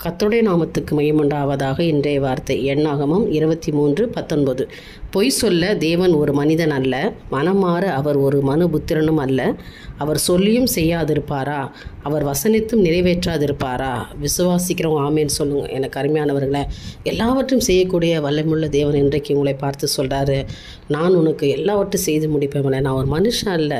கர்த்தருடைய நாமத்துக்கு மகிமையுண்டாவதாக. இன்றைய வார்த்தை எண்ணாகமம் 23:19. பொய் சொல்ல தேவன் ஒரு மனிதன் அல்ல, மனமாற அவர் ஒரு மனுபுத்திரனும் அல்ல. அவர் சொல்லியும் செய்யாதிருப்பாரா? அவர் வசனித்தும் நிறைவேற்றாதிருப்பாரா? விசுவாசிக்கிறவங்க ஆமேன்னு சொல்லுங்கள். எனக்கு அருமையானவர்களே, எல்லாவற்றையும் செய்யக்கூடிய வல்லமுள்ள தேவன் இன்றைக்கு உங்களை பார்த்து சொல்கிறாரு, நான் உனக்கு எல்லாவற்றையும் செய்து முடிப்பேன். நான் ஒரு மனுஷன் அல்ல,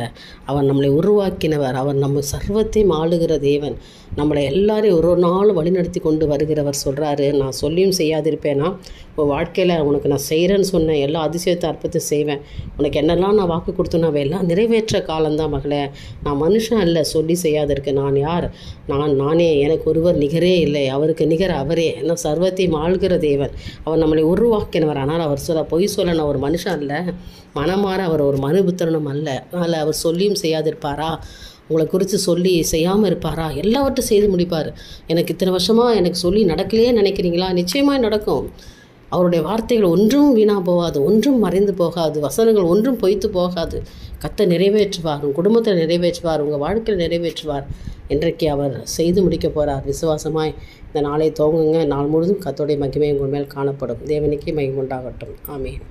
அவர் நம்மளை உருவாக்கினவர், அவர் நம்ம சர்வத்தையும் ஆளுகிற தேவன், நம்மளை எல்லாரையும் ஒரு நாள் வழிநடத்தி கொண்டு வருகிறவர். சொல்கிறாரு, நான் சொல்லியும் செய்யாதிருப்பேனா? உன் வாழ்க்கையில் உனக்கு நான் செய்கிறேன்னு சொன்னேன், எல்லா அதிசயத்தை அற்புதத்தை செய்வேன், உனக்கு என்னெல்லாம் நான் வாக்கு கொடுத்தேனோ எல்லாம் நிறைவேற்ற காலம்தான் மகளே. நான் மனுஷன் அல்ல சொல்லி செய்யாதிருக்கேன். நான் யார்? நானே, எனக்கு ஒருவர் நிகரே இல்லை, அவருக்கு நிகர் அவரே. என்ன சர்வத்தையும் ஆள்கிற தேவன், அவர் நம்மளை உருவாக்கினவர். ஆனால் அவர் பொய் சொல்ல நான் ஒரு மனுஷன் அல்ல, மனமாற அவர் ஒரு மனுபுத்திரனும் அல்ல. அதனால் அவர் சொல்லியும் செய்யாதிருப்பாரா? உங்களை குறித்து சொல்லி செய்யாமல் இருப்பாரா? எல்லாவற்றையும் செய்து முடிப்பார். எனக்கு இத்தனை வருஷமாக எனக்கு சொல்லி நடக்கலையே நினைக்கிறீங்களா? நிச்சயமாக நடக்கும். அவருடைய வார்த்தைகள் ஒன்றும் வீணாக போகாது, ஒன்றும் மறைந்து போகாது, வசனங்கள் ஒன்றும் பொய்த்து போகாது. கர்த்தர் நிறைவேற்றுவார், உங்கள் குடும்பத்தில் நிறைவேற்றுவார், உங்கள் வாழ்க்கையில் நிறைவேற்றுவார். இன்றைக்கு அவர் செய்து முடிக்க போகிறார். விசுவாசமாய் இந்த நாளை துவங்குங்க. நாள் முழுதும் கர்த்தருடைய மகிமை உங்கள் மேல் காணப்படும். தேவனுக்கே மகிமை உண்டாகட்டும். ஆமென்.